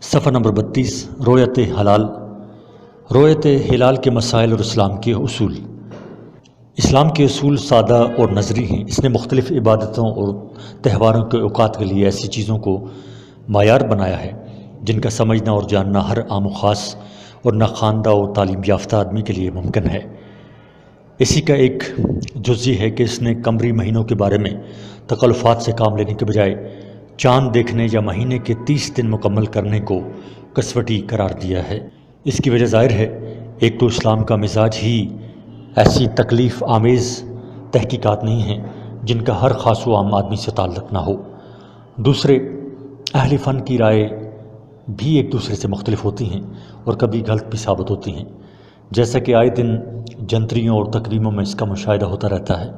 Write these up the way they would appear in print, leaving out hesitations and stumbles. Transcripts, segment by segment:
صفحہ نمبر 32 رویت حلال، رویت ہلال کے مسائل اور اسلام کے اصول۔ اسلام کے اصول سادہ اور نظری ہیں۔ اس نے مختلف عبادتوں اور تہواروں کے اوقات کے لیے ایسی چیزوں کو معیار بنایا ہے جن کا سمجھنا اور جاننا ہر عام و خاص اور ناخواندہ اور تعلیم یافتہ آدمی کے لیے ممکن ہے۔ اسی کا ایک جز یہ ہے کہ اس نے قمری مہینوں کے بارے میں تکلفات سے کام لینے کے بجائے چاند دیکھنے یا مہینے کے 30 دن مکمل کرنے کو کسوٹی قرار دیا ہے۔ اس کی وجہ ظاہر ہے، ایک تو اسلام کا مزاج ہی ایسی تکلیف آمیز تحقیقات نہیں ہیں جن کا ہر خاص و عام آدمی سے تعلق نہ ہو۔ دوسرے، اہل فن کی رائے بھی ایک دوسرے سے مختلف ہوتی ہیں اور کبھی غلط بھی ثابت ہوتی ہیں، جیسا کہ آئے دن جنتریوں اور تقریموں میں اس کا مشاہدہ ہوتا رہتا ہے۔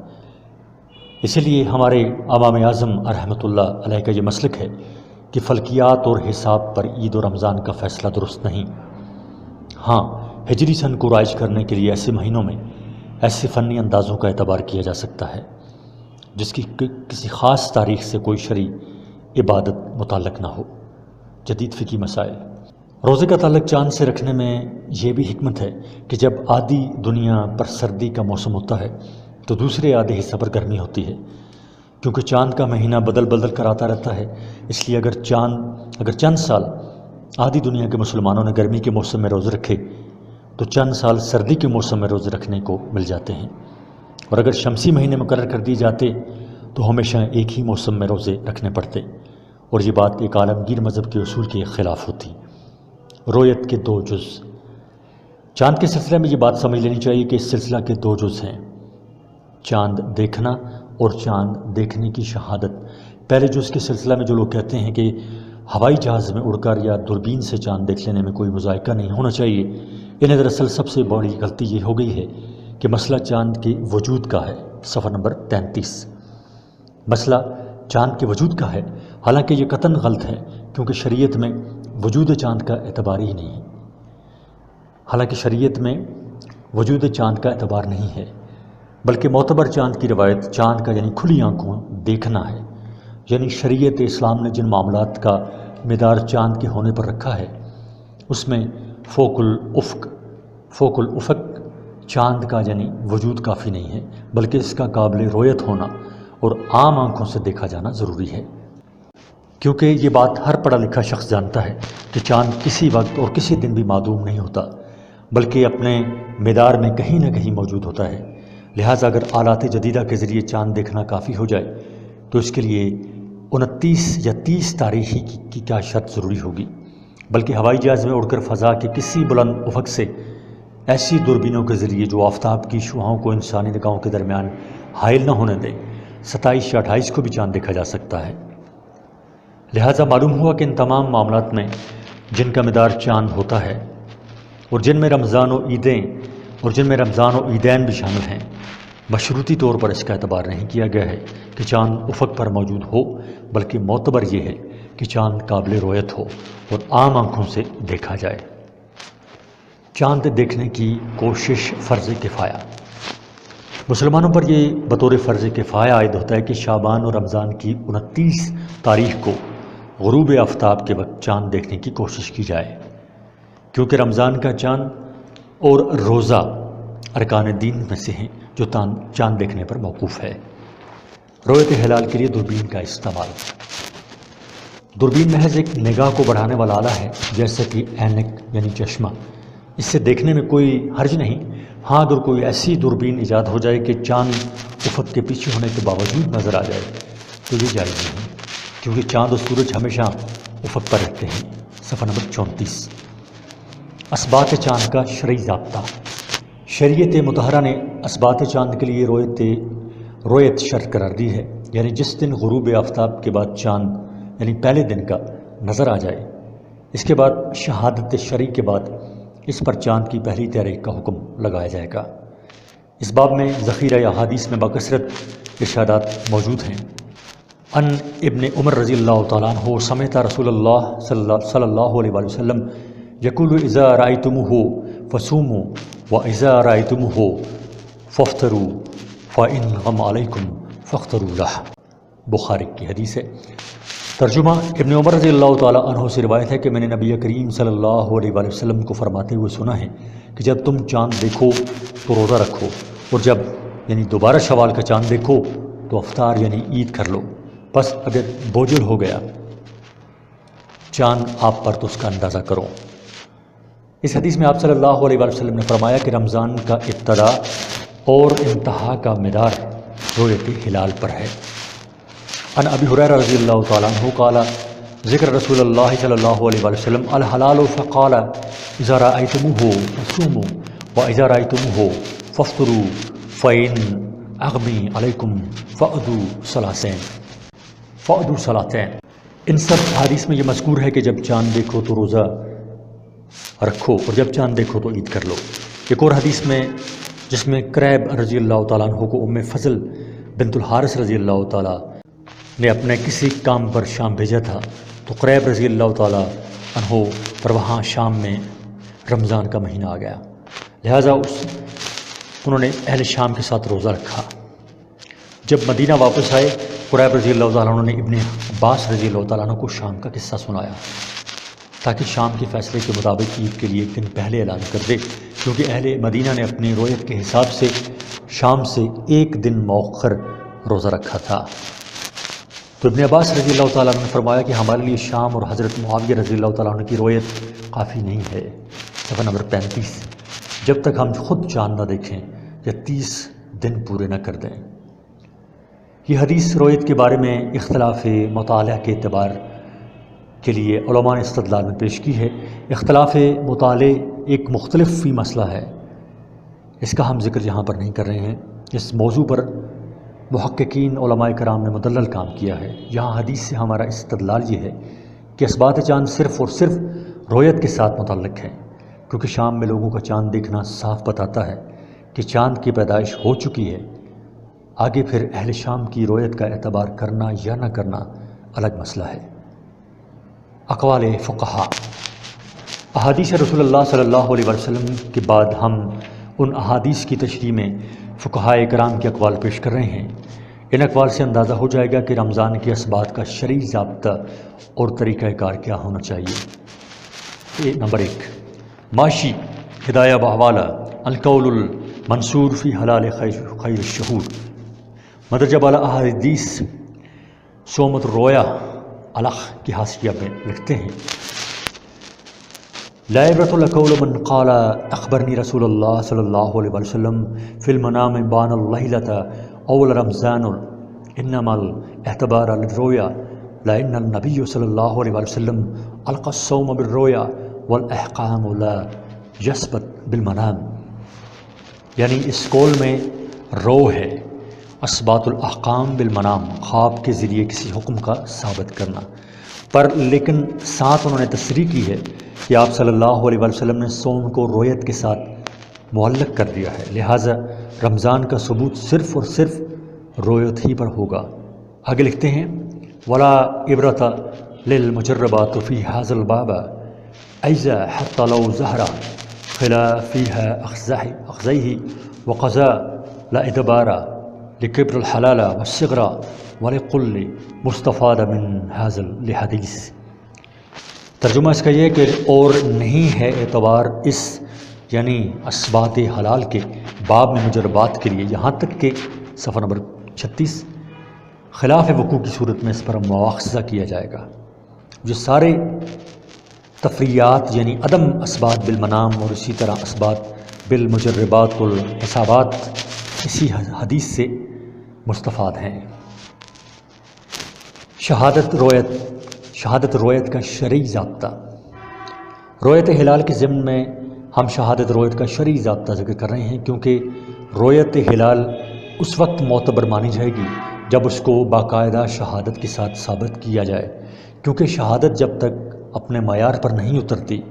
اسی لیے ہمارے امام اعظم رحمۃ اللہ علیہ کا یہ مسلک ہے کہ فلکیات اور حساب پر عید و رمضان کا فیصلہ درست نہیں۔ ہاں، ہجری سن کو رائج کرنے کے لیے ایسے مہینوں میں ایسے فنی اندازوں کا اعتبار کیا جا سکتا ہے جس کی کسی خاص تاریخ سے کوئی شرعی عبادت متعلق نہ ہو۔ جدید فقہی مسائل۔ روزے کا تعلق چاند سے رکھنے میں یہ بھی حکمت ہے کہ جب آدھی دنیا پر سردی کا موسم ہوتا ہے تو دوسرے آدھے حصہ پر گرمی ہوتی ہے، کیونکہ چاند کا مہینہ بدل کر آتا رہتا ہے۔ اس لیے اگر چند سال آدھی دنیا کے مسلمانوں نے گرمی کے موسم میں روزے رکھے تو چند سال سردی کے موسم میں روزے رکھنے کو مل جاتے ہیں، اور اگر شمسی مہینے مقرر کر دیے جاتے تو ہمیشہ ایک ہی موسم میں روزے رکھنے پڑتے، اور یہ بات ایک عالمگیر مذہب کے اصول کے خلاف ہوتی۔ رویت کے 2 جز۔ چاند کے سلسلے میں یہ بات سمجھ لینی چاہیے کہ اس سلسلہ کے 2 جز ہیں: چاند دیکھنا اور چاند دیکھنے کی شہادت۔ پہلے جز کے سلسلہ میں جو لوگ کہتے ہیں کہ ہوائی جہاز میں اڑ کر یا دوربین سے چاند دیکھ لینے میں کوئی مذائقہ نہیں ہونا چاہیے، انہیں دراصل سب سے بڑی غلطی یہ ہو گئی ہے کہ مسئلہ چاند کے وجود کا ہے۔ صفحہ نمبر 33۔ مسئلہ چاند کے وجود کا ہے، حالانکہ یہ قطعاً غلط ہے، کیونکہ شریعت میں وجود چاند کا اعتبار ہی نہیں ہے، بلکہ معتبر چاند کی روایت چاند کا یعنی کھلی آنکھوں دیکھنا ہے۔ یعنی شریعت اسلام نے جن معاملات کا مدار چاند کے ہونے پر رکھا ہے اس میں فوق الافق چاند کا یعنی وجود کافی نہیں ہے، بلکہ اس کا قابل رویت ہونا اور عام آنکھوں سے دیکھا جانا ضروری ہے، کیونکہ یہ بات ہر پڑھا لکھا شخص جانتا ہے کہ چاند کسی وقت اور کسی دن بھی معدوم نہیں ہوتا، بلکہ اپنے مدار میں کہیں نہ کہیں موجود ہوتا ہے۔ لہٰذا اگر آلات جدیدہ کے ذریعے چاند دیکھنا کافی ہو جائے تو اس کے لیے 29 یا 30 تاریخی کی کیا شرط ضروری ہوگی، بلکہ ہوائی جہاز میں اڑ کر فضا کے کسی بلند افق سے ایسی دوربینوں کے ذریعے جو آفتاب کی شعاعوں کو انسانی نگاہوں کے درمیان حائل نہ ہونے دے 27 یا 28 کو بھی چاند دیکھا جا سکتا ہے۔ لہٰذا معلوم ہوا کہ ان تمام معاملات میں جن کا مدار چاند ہوتا ہے اور جن میں رمضان و عیدین بھی شامل ہیں، مشروطی طور پر اس کا اعتبار نہیں کیا گیا ہے کہ چاند افق پر موجود ہو، بلکہ معتبر یہ ہے کہ چاند قابل رویت ہو اور عام آنکھوں سے دیکھا جائے۔ چاند دیکھنے کی کوشش فرض کفایہ۔ مسلمانوں پر یہ بطور فرض کفایہ عائد ہوتا ہے کہ شعبان اور رمضان کی 29 تاریخ کو غروب آفتاب کے وقت چاند دیکھنے کی کوشش کی جائے، کیونکہ رمضان کا چاند اور روزہ ارکان دین میں سے ہیں جو چاند دیکھنے پر موقوف ہے۔ رویت ہلال کے لیے دوربین کا استعمال۔ دوربین محض ایک نگاہ کو بڑھانے والا آلہ ہے، جیسے کہ اینک یعنی چشمہ۔ اس سے دیکھنے میں کوئی حرج نہیں۔ ہاں، اگر کوئی ایسی دوربین ایجاد ہو جائے کہ چاند افق کے پیچھے ہونے کے باوجود نظر آ جائے تو یہ جائز نہیں، کیونکہ چاند اور سورج ہمیشہ افق پر رہتے ہیں۔ صفحہ نمبر 34۔ اسبات چاند کا شرعی ضابطہ۔ شریعت مطہرہ نے اسبات چاند کے لیے رویت شرط قرار دی ہے، یعنی جس دن غروب آفتاب کے بعد چاند یعنی پہلے دن کا نظر آ جائے، اس کے بعد شہادت شرعی کے بعد اس پر چاند کی پہلی تاریخ کا حکم لگایا جائے گا۔ اس باب میں ذخیرہ احادیث میں بکثرت ارشادات موجود ہیں۔ ان ابن عمر رضی اللہ تعالیٰ عنہ سمعت رسول اللہ صلی اللہ علیہ وآلہ وسلم یقول اذا رأیتموہ فصوموا واذا رأیتموہ فافطروا فإن غم علیکم فاقتروا لہ۔ بخاری کی حدیث ہے۔ ترجمہ ابن عمر رضی اللہ تعالیٰ عنہ سے روایت ہے کہ میں نے نبی کریم صلی اللہ علیہ وآلہ وسلم کو فرماتے ہوئے سنا ہے کہ جب تم چاند دیکھو تو روزہ رکھو، اور جب یعنی دوبارہ شوال کا چاند دیکھو تو افطار یعنی عید کر لو، بس اگر بوجھل ہو گیا چاند آپ پر تو اس کا اندازہ کرو۔ اس حدیث میں آپ صلی اللہ علیہ وآلہ وسلم نے فرمایا کہ رمضان کا ابتدا اور انتہا کا مدار رؤیت ہلال پر ہے۔ عن ابی ہریرہ رضی اللہ تعالیٰ عنہ قال ذکر رسول اللہ صلی اللہ علیہ وآلہ وسلم الحلال فقال اذا رأیتموہ فصوموا واذا رأیتموہ فافطروا فإن اغمی علیکم فأدوا صلاتین۔ ان سب حدیث میں یہ مذکور ہے کہ جب چاند دیکھو تو روزہ رکھو اور جب چاند دیکھو تو عید کر لو۔ ایک اور حدیث میں جس میں کریب رضی اللہ تعالیٰ عنہ کو ام فضل بنت الحارث رضی اللہ تعالیٰ نے اپنے کسی کام پر شام بھیجا تھا تو قریب رضی اللہ تعالیٰ عنہ پر وہاں شام میں رمضان کا مہینہ آ گیا، لہٰذا انہوں نے اہل شام کے ساتھ روزہ رکھا۔ جب مدینہ واپس آئے قریب رضی اللہ تعالیٰ عنہ نے ابن عباس رضی اللہ تعالیٰ عنہ کو شام کا قصہ سنایا تاکہ شام کے فیصلے کے مطابق عید کے لیے ایک دن پہلے اعلان کر دے، کیونکہ اہل مدینہ نے اپنی رویت کے حساب سے شام سے ایک دن مؤخر روزہ رکھا تھا۔ تو ابن عباس رضی اللہ تعالیٰ عنہ نے فرمایا کہ ہمارے لیے شام اور حضرت معاویہ رضی اللہ تعالیٰ عنہ کی رویت کافی نہیں ہے۔ صفحہ نمبر 35، جب تک ہم خود چاند نہ دیکھیں یا 30 دن پورے نہ کر دیں۔ یہ حدیث رویت کے بارے میں اختلاف مطالعہ کے اعتبار کے لیے علماء نے استدلال میں پیش کی ہے۔ اختلاف مطالعے ایک مختلف فی مسئلہ ہے، اس کا ہم ذکر یہاں پر نہیں کر رہے ہیں۔ اس موضوع پر محققین علماء کرام نے مدلل کام کیا ہے۔ یہاں حدیث سے ہمارا استدلال یہ ہے کہ اثبات چاند صرف اور صرف رویت کے ساتھ متعلق ہے، کیونکہ شام میں لوگوں کا چاند دیکھنا صاف بتاتا ہے کہ چاند کی پیدائش ہو چکی ہے۔ آگے پھر اہل شام کی رویت کا اعتبار کرنا یا نہ کرنا الگ مسئلہ ہے۔ اقوال فقہا، احادیث رسول اللہ صلی اللہ علیہ وسلم کے بعد ہم ان احادیث کی تشریح میں فقہائے کرام کے اقوال پیش کر رہے ہیں۔ ان اقوال سے اندازہ ہو جائے گا کہ رمضان کے اسبات کا شرعی ضابطہ اور طریقہ کار کیا ہونا چاہیے۔ نمبر 1، معاشی ہدایہ بحوالہ القول المنصور فی حلال خیر الشہور، مدرجہ بالا احادیث صومت الرویا الخ کی حاشیہ میں لکھتے ہیں لا عبرۃ لقول من قال اخبرنی رسول اللہ صلی اللہ علیہ وسلم فی المنام بان اللیلۃ اول رمضان انما الاعتبار للرؤیا لان النبی صلی اللہ علیہ وسلم القى الصوم بالرؤیا والاحکام لا یثبت بالمنام، یعنی اس قول میں رو ہے اثبات الاحکام بالمنام، خواب کے ذریعے کسی حکم کا ثابت کرنا، پر لیکن ساتھ انہوں نے تصریح کی ہے کہ آپ صلی اللہ علیہ وسلم نے صوم کو رویت کے ساتھ معلق کر دیا ہے، لہٰذا رمضان کا ثبوت صرف اور صرف رویت ہی پر ہوگا۔ آگے لکھتے ہیں ولا عبرۃ للمجربات فی ھذا الباب ایذا حتی لو ظہر خلاف فیها اخذیہ وقضاء لا اعتبار لکبر الحلال والصغر ولکل مستفاد من ھذا الحدیث۔ ترجمہ اس کا یہ ہے کہ اور نہیں ہے اعتبار اس یعنی اسبات حلال کے باب میں مجربات کے لیے، یہاں تک کہ صفحہ نمبر 36 خلاف وقوع کی صورت میں اس پر مواخذہ کیا جائے گا۔ جو سارے تفریعات یعنی عدم اسبات بالمنام اور اسی طرح اسبات بالمجربات والحسابات اسی حدیث سے مستفاد ہیں۔ شہادت رویت کا شرعی ضابطہ، رویت ہلال کے ضمن میں ہم شہادت رویت کا شرعی ضابطہ ذکر کر رہے ہیں، کیونکہ رویت ہلال اس وقت معتبر مانی جائے گی جب اس کو باقاعدہ شہادت کے ساتھ ثابت کیا جائے، کیونکہ شہادت جب تک اپنے معیار پر نہیں اترتی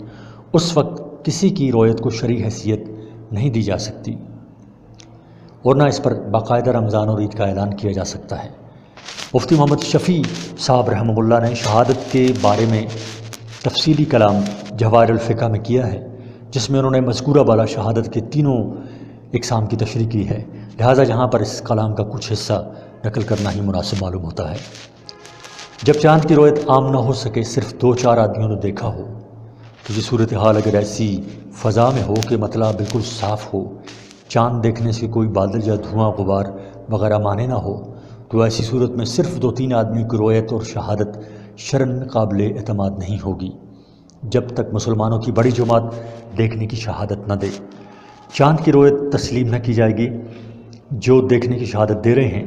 اس وقت کسی کی رویت کو شرعی حیثیت نہیں دی جا سکتی اور نہ اس پر باقاعدہ رمضان اور عید کا اعلان کیا جا سکتا ہے۔ مفتی محمد شفیع صاحب رحمہ اللہ نے شہادت کے بارے میں تفصیلی کلام جواہر الفقہ میں کیا ہے، جس میں انہوں نے مذکورہ بالا شہادت کے تینوں اقسام کی تشریح کی ہے، لہٰذا یہاں پر اس کلام کا کچھ حصہ نقل کرنا ہی مناسب معلوم ہوتا ہے۔ جب چاند کی رویت عام نہ ہو سکے، صرف 2-4 آدمیوں نے دیکھا ہو، تو یہ صورتحال اگر ایسی فضا میں ہو کہ مطلع بالکل صاف ہو، چاند دیکھنے سے کوئی بادل یا دھواں غبار وغیرہ مانے نہ ہو، تو ایسی صورت میں صرف 2-3 آدمیوں کی رویت اور شہادت شرعاً قابل اعتماد نہیں ہوگی، جب تک مسلمانوں کی بڑی جماعت دیکھنے کی شہادت نہ دے۔ چاند کی رویت تسلیم نہ کی جائے گی۔ جو دیکھنے کی شہادت دے رہے ہیں،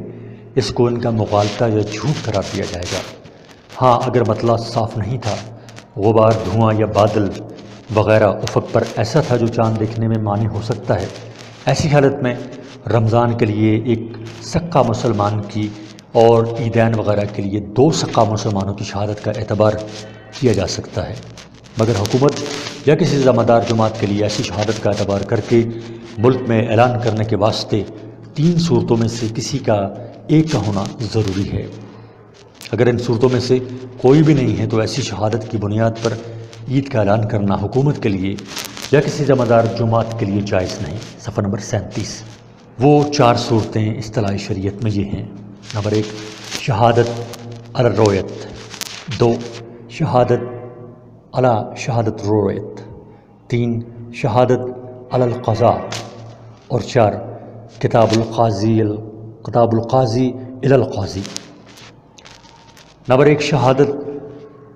اس کو ان کا مغالطہ یا جھوٹ قرار دیا جائے گا۔ ہاں، اگر مطلع صاف نہیں تھا، غبار، دھواں یا بادل وغیرہ افق پر ایسا تھا جو چاند دیکھنے میں مانع ہو سکتا ہے، ایسی حالت میں رمضان کے لیے ایک سکا مسلمان کی اور عیدین وغیرہ کے لیے 2 سکا مسلمانوں کی شہادت کا اعتبار کیا جا سکتا ہے، مگر حکومت یا کسی ذمہ دار جماعت کے لیے ایسی شہادت کا اعتبار کر کے ملک میں اعلان کرنے کے واسطے 3 صورتوں میں سے کسی کا ایک کا ہونا ضروری ہے۔ اگر ان صورتوں میں سے کوئی بھی نہیں ہے تو ایسی شہادت کی بنیاد پر عید کا اعلان کرنا حکومت کے لیے یا کسی ذمہ دار جماعت کے لیے جائز نہیں۔ صفحہ نمبر 37۔ وہ 4 صورتیں اصطلاح شریعت میں یہ ہیں: نمبر 1، شہادت علی الرویت، 2، شہادت علی شہادت رویت، 3، شہادت علی القضاء، اور 4، کتاب القاضی الی القاضی۔ نمبر 1، شہادت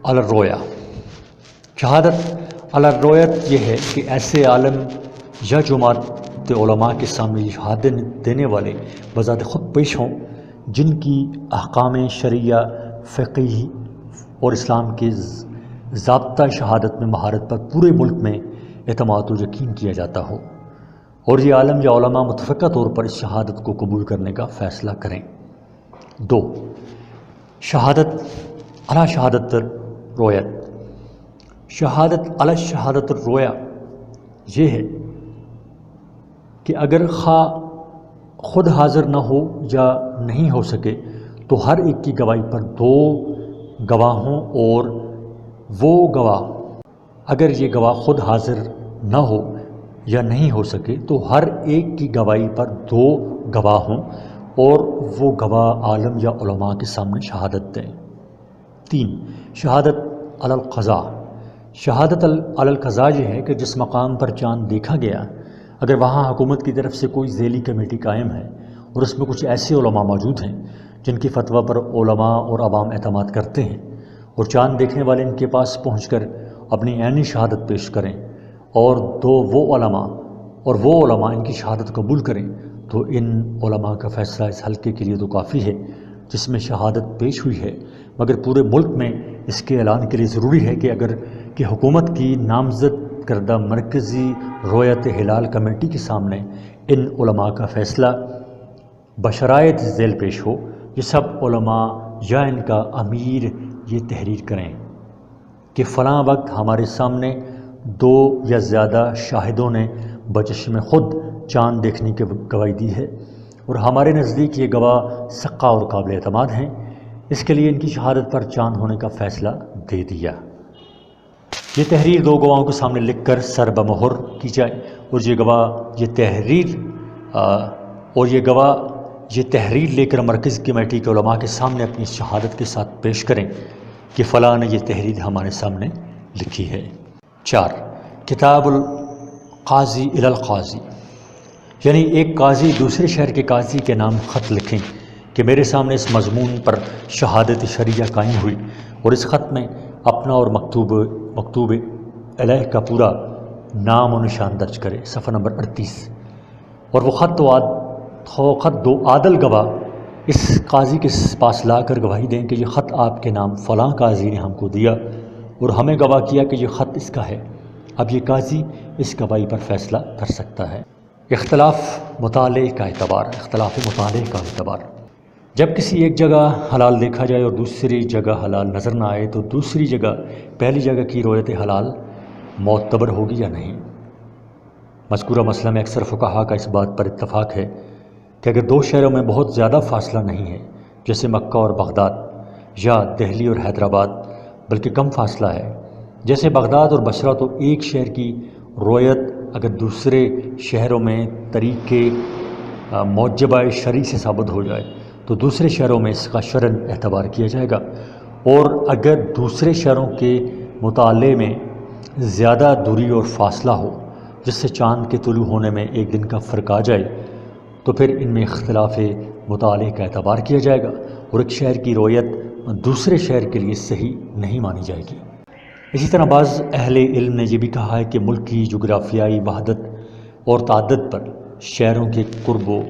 علی الرویا۔ شہادت علی الرویت یہ ہے کہ ایسے عالم یا جماعت علماء کے سامنے یہ شہادت دینے والے بذات خود پیش ہوں جن کی احکام شرعیہ، فقہی اور اسلام کے ضابطہ شہادت میں مہارت پر پورے ملک میں اعتماد و یقین کیا جاتا ہو، اور یہ عالم یا علماء متفقہ طور پر اس شہادت کو قبول کرنے کا فیصلہ کریں۔ 2، شہادت علی شہادت رویت۔ شہادت علی شہادت رویا یہ ہے کہ اگر خواہ خود حاضر نہ ہو یا نہیں ہو سکے تو ہر ایک کی گواہی پر 2 گواہ ہوں، اور وہ گواہ، اگر یہ گواہ خود حاضر نہ ہو یا نہیں ہو سکے تو ہر ایک کی گواہی پر 2 گواہ ہوں، اور وہ گواہ عالم یا علماء کے سامنے شہادت دیں۔ 3، شہادت علی القضاء۔ شہادت علی القضاء یہ ہے کہ جس مقام پر چاند دیکھا گیا، اگر وہاں حکومت کی طرف سے کوئی ذیلی کمیٹی قائم ہے اور اس میں کچھ ایسے علماء موجود ہیں جن کی فتویٰ پر علماء اور عوام اعتماد کرتے ہیں، اور چاند دیکھنے والے ان کے پاس پہنچ کر اپنی عینی شہادت پیش کریں، اور وہ علماء ان کی شہادت قبول کریں، تو ان علماء کا فیصلہ اس حلقے کے لیے تو کافی ہے جس میں شہادت پیش ہوئی ہے، مگر پورے ملک میں اس کے اعلان کے لیے ضروری ہے کہ حکومت کی نامزد کردہ مرکزی رویت ہلال کمیٹی کے سامنے ان علماء کا فیصلہ بشرائط ذیل پیش ہو۔ یہ سب علماء یا ان کا امیر یہ تحریر کریں کہ فلاں وقت ہمارے سامنے 2 یا زیادہ شاہدوں نے بچشم خود چاند دیکھنے کی گواہی دی ہے، اور ہمارے نزدیک یہ گواہ سقا اور قابل اعتماد ہیں، اس کے لیے ان کی شہادت پر چاند ہونے کا فیصلہ دے دیا۔ یہ تحریر 2 گواہوں کے سامنے لکھ کر سر بمہر کی جائے، اور یہ تحریر لے کر مرکز کمیٹی کے علماء کے سامنے اپنی شہادت کے ساتھ پیش کریں کہ فلاں نے یہ تحریر ہمارے سامنے لکھی ہے۔ 4، کتاب القاضی الی القاضی، یعنی ایک قاضی دوسرے شہر کے قاضی کے نام خط لکھیں کہ میرے سامنے اس مضمون پر شہادت شرعیہ قائم ہوئی، اور اس خط میں اپنا اور مکتوب علیہ کا پورا نام و نشان درج کرے۔ صفحہ نمبر 38۔ اور وہ خط 2 عادل گواہ اس قاضی کے پاس لا کر گواہی دیں کہ یہ خط آپ کے نام فلاں قاضی نے ہم کو دیا اور ہمیں گواہ کیا کہ یہ خط اس کا ہے۔ اب یہ قاضی اس گواہی پر فیصلہ کر سکتا ہے۔ اختلاف مطالعے کا اعتبار۔ جب کسی ایک جگہ حلال دیکھا جائے اور دوسری جگہ حلال نظر نہ آئے تو دوسری جگہ پہلی جگہ کی رویت حلال معتبر ہوگی یا نہیں؟ مذکورہ مسئلہ میں اکثر فقہا کا اس بات پر اتفاق ہے کہ اگر 2 شہروں میں بہت زیادہ فاصلہ نہیں ہے، جیسے مکہ اور بغداد یا دہلی اور حیدرآباد، بلکہ کم فاصلہ ہے جیسے بغداد اور بصرہ، تو ایک شہر کی رویت اگر دوسرے شہروں میں طریق موجبہ شرعی سے ثابت ہو جائے تو دوسرے شہروں میں اس کا شرعاً اعتبار کیا جائے گا، اور اگر دوسرے شہروں کے مطالعے میں زیادہ دوری اور فاصلہ ہو جس سے چاند کے طلوع ہونے میں ایک دن کا فرق آ جائے تو پھر ان میں اختلاف مطالعے کا اعتبار کیا جائے گا اور ایک شہر کی رویت دوسرے شہر کے لیے صحیح نہیں مانی جائے گی۔ اسی طرح بعض اہل علم نے یہ بھی کہا ہے کہ ملک کی جغرافیائی وحدت اور تعدد پر شہروں کے قرب و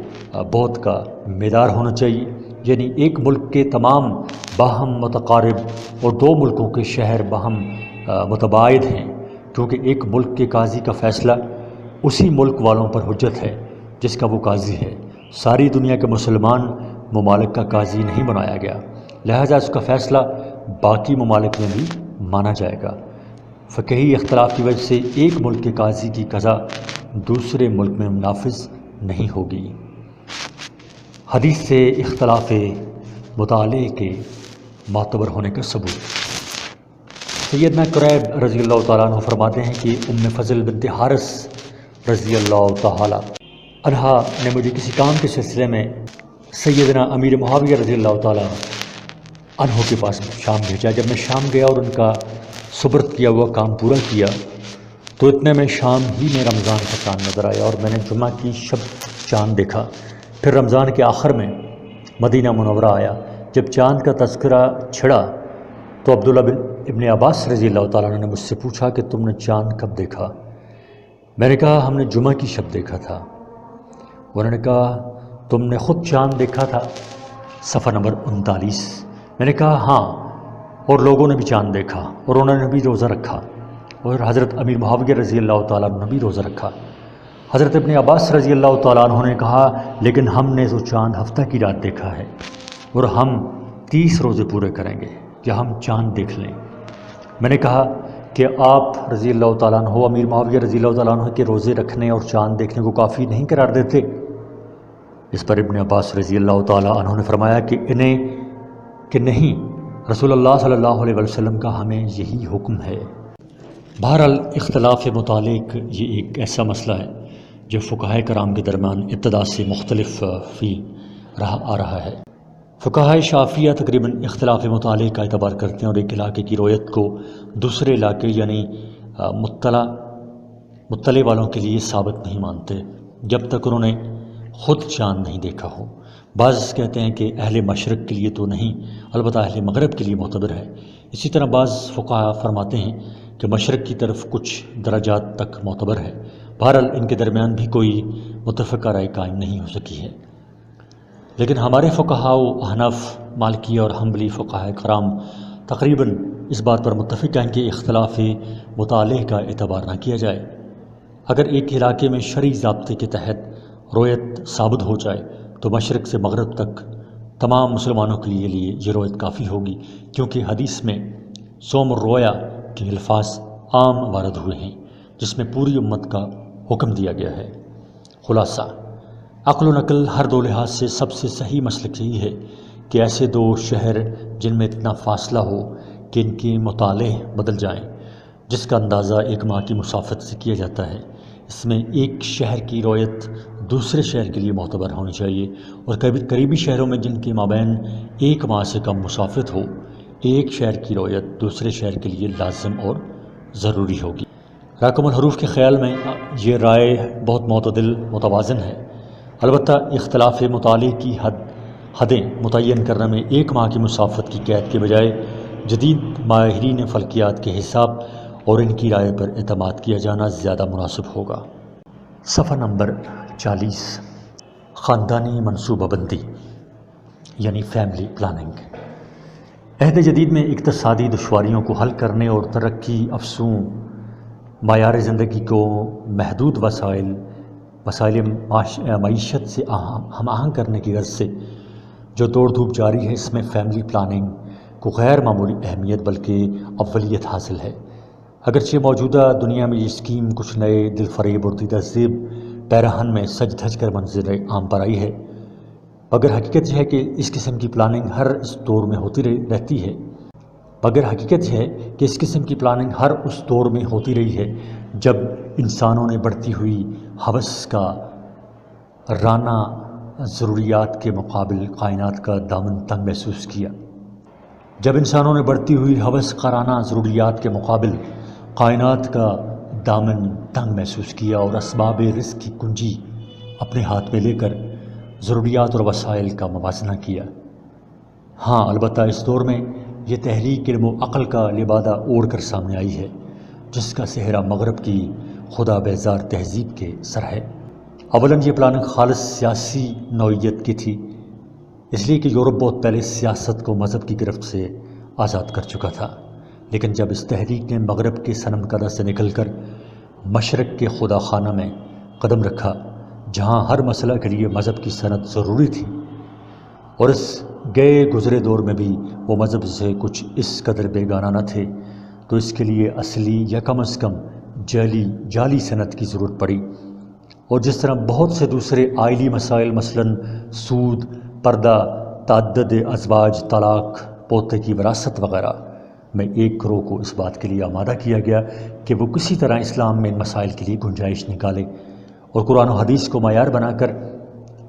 بعد کا معیار ہونا چاہیے، یعنی ایک ملک کے تمام باہم متقارب اور دو ملکوں کے شہر باہم متباعد ہیں، کیونکہ ایک ملک کے قاضی کا فیصلہ اسی ملک والوں پر حجت ہے جس کا وہ قاضی ہے۔ ساری دنیا کے مسلمان ممالک کا قاضی نہیں بنایا گیا، لہذا اس کا فیصلہ باقی ممالک میں بھی مانا جائے گا۔ فقہی اختلاف کی وجہ سے ایک ملک کے قاضی کی قضا دوسرے ملک میں نافذ نہیں ہوگی۔ حدیث سے اختلاف مطالعے کے معتبر ہونے کا ثبوت۔ سیدنا قریب رضی اللہ تعالیٰ عنہ فرماتے ہیں کہ ام فضل بنت حارث رضی اللہ تعالیٰ عنہا نے مجھے کسی کام کے سلسلے میں سیدنا امیر معاویہ رضی اللہ تعالیٰ عنہ کے پاس شام بھیجا۔ جب میں شام گیا اور ان کا سپرد کیا ہوا کام پورا کیا تو اتنے میں شام ہی میں رمضان کا چاند نظر آیا اور میں نے جمعہ کی شب چاند دیکھا۔ پھر رمضان کے آخر میں مدینہ منورہ آیا۔ جب چاند کا تذکرہ چھڑا تو عبداللہ ابن عباس رضی اللہ تعالیٰ عنہ نے مجھ سے پوچھا کہ تم نے چاند کب دیکھا؟ میں نے کہا ہم نے جمعہ کی شب دیکھا تھا۔ انہوں نے کہا تم نے خود چاند دیکھا تھا؟ صفحہ نمبر 39۔ میں نے کہا ہاں، اور لوگوں نے بھی چاند دیکھا اور انہوں نے بھی روزہ رکھا، اور حضرت امیر معاویہ رضی اللہ تعالیٰ عنہ نے بھی روزہ رکھا۔ حضرت ابن عباس رضی اللہ تعالیٰ عنہ نے کہا لیکن ہم نے تو چاند ہفتہ کی رات دیکھا ہے اور ہم 30 روزے پورے کریں گے یا ہم چاند دیکھ لیں۔ میں نے کہا کہ آپ رضی اللہ تعالیٰ عنہ امیر معاویہ رضی اللہ تعالیٰ عنہ کے روزے رکھنے اور چاند دیکھنے کو کافی نہیں قرار دیتے؟ اس پر ابن عباس رضی اللہ تعالیٰ عنہ نے فرمایا کہ نہیں، رسول اللہ صلی اللہ علیہ وسلم کا ہمیں یہی حکم ہے۔ بہرحال اختلاف متعلق یہ ایک ایسا مسئلہ ہے جو فقہائے کرام کے درمیان ابتدا سے مختلف آ رہا ہے۔ فقہائے شافعیہ تقریباً اختلاف متعلق کا اعتبار کرتے ہیں اور ایک علاقے کی رویت کو دوسرے علاقے یعنی مطلع والوں کے لیے ثابت نہیں مانتے جب تک انہوں نے خود چاند نہیں دیکھا ہو۔ بعض کہتے ہیں کہ اہل مشرق کے لیے تو نہیں، البتہ اہل مغرب کے لیے معتبر ہے۔ اسی طرح بعض فقہاء فرماتے ہیں کہ مشرق کی طرف کچھ درجات تک معتبر ہے۔ بہرحال ان کے درمیان بھی کوئی متفقہ رائے قائم نہیں ہو سکی ہے، لیکن ہمارے فقہاء و احناف، مالکی اور حنبلی فقہائے کرام تقریباً اس بات پر متفق ہیں کہ اختلاف مطالعے کا اعتبار نہ کیا جائے۔ اگر ایک علاقے میں شرعی ضابطے کے تحت رویت ثابت ہو جائے تو مشرق سے مغرب تک تمام مسلمانوں کے لیے یہ رویت کافی ہوگی، کیونکہ حدیث میں صوم الرؤیا کے الفاظ عام وارد ہوئے ہیں جس میں پوری امت کا حکم دیا گیا ہے۔ خلاصہ، عقل و نقل ہر دو لحاظ سے سب سے صحیح مسلک یہی ہے کہ ایسے دو شہر جن میں اتنا فاصلہ ہو کہ ان کے مطالعے بدل جائیں، جس کا اندازہ ایک ماہ کی مسافت سے کیا جاتا ہے، اس میں ایک شہر کی رویت دوسرے شہر کے لیے معتبر ہونی چاہیے، اور قریبی شہروں میں جن کے مابین ایک ماہ سے کم مسافت ہو، ایک شہر کی رویت دوسرے شہر کے لیے لازم اور ضروری ہوگی۔ راکم الحروف کے خیال میں یہ رائے بہت معتدل متوازن ہے۔ البتہ اختلاف مطالعے کی حدیں متعین کرنے میں ایک ماہ کی مسافت کی قید کے بجائے جدید ماہرین فلکیات کے حساب اور ان کی رائے پر اعتماد کیا جانا زیادہ مناسب ہوگا۔ صفحہ نمبر 40۔ خاندانی منصوبہ بندی یعنی فیملی پلاننگ۔ عہد جدید میں اقتصادی دشواریوں کو حل کرنے اور ترقی افزوں معیار زندگی کو محدود وسائل معیشت سے ہم آہنگ کرنے کی غرض سے جو دوڑ دھوپ جاری ہے، اس میں فیملی پلاننگ کو غیر معمولی اہمیت بلکہ اولیت حاصل ہے۔ اگرچہ موجودہ دنیا میں یہ اسکیم کچھ نئے دل فریب اور دیدہ زیب پیراہن میں سج دھج کر منظر عام پر آئی ہے، مگر حقیقت یہ ہے کہ اس قسم کی پلاننگ ہر اس دور میں ہوتی رہتی ہے جب انسانوں نے بڑھتی ہوئی ہوس کا رانہ ضروریات کے مقابل کائنات کا دامن تنگ محسوس کیا۔ جب انسانوں نے بڑھتی ہوئی ہوس قرانہ ضروریات کے مقابل کائنات کا دامن تنگ محسوس کیا اور اسباب رزق کی کنجی اپنے ہاتھ میں لے کر ضروریات اور وسائل کا موازنہ کیا۔ ہاں البتہ اس دور میں یہ تحریک علم و عقل کا لبادہ اوڑھ کر سامنے آئی ہے، جس کا صحرا مغرب کی خدا بیزار تہذیب کے سر ہے۔ اولاً یہ پلاننگ خالص سیاسی نوعیت کی تھی، اس لیے کہ یورپ بہت پہلے سیاست کو مذہب کی گرفت سے آزاد کر چکا تھا، لیکن جب اس تحریک نے مغرب کے صنم قدہ سے نکل کر مشرق کے خدا خانہ میں قدم رکھا، جہاں ہر مسئلہ کے لیے مذہب کی سند ضروری تھی، اور اس گئے گزرے دور میں بھی وہ مذہب سے کچھ اس قدر بیگانہ نہ تھے، تو اس کے لیے اصلی یا کم از کم جعلی سند کی ضرورت پڑی۔ اور جس طرح بہت سے دوسرے آئلی مسائل مثلاً سود، پردہ، تعدد ازواج، طلاق، پوتے کی وراثت وغیرہ میں ایک گروہ کو اس بات کے لیے آمادہ کیا گیا کہ وہ کسی طرح اسلام میں ان مسائل کے لیے گنجائش نکالے، اور قرآن و حدیث کو معیار بنا کر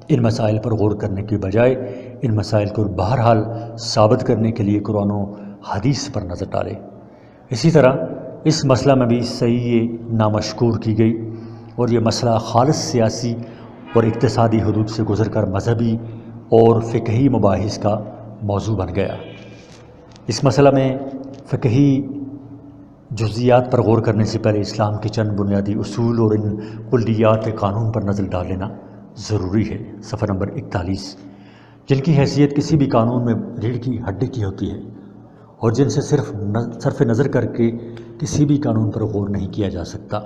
ان مسائل پر غور کرنے کے بجائے ان مسائل کو بہرحال ثابت کرنے کے لیے قرآن و حدیث پر نظر ڈالے۔ اسی طرح اس مسئلہ میں بھی صحیح نامشکور کی گئی، اور یہ مسئلہ خالص سیاسی اور اقتصادی حدود سے گزر کر مذہبی اور فقہی مباحث کا موضوع بن گیا۔ اس مسئلہ میں فقہی جزیات پر غور کرنے سے پہلے اسلام کے چند بنیادی اصول اور ان کلیات قانون پر نظر ڈالنا ضروری ہے۔ صفحہ نمبر 41، جن کی حیثیت کسی بھی قانون میں ریڑھ کی ہڈی کی ہوتی ہے، اور جن سے صرف نظر کر کے کسی بھی قانون پر غور نہیں کیا جا سکتا۔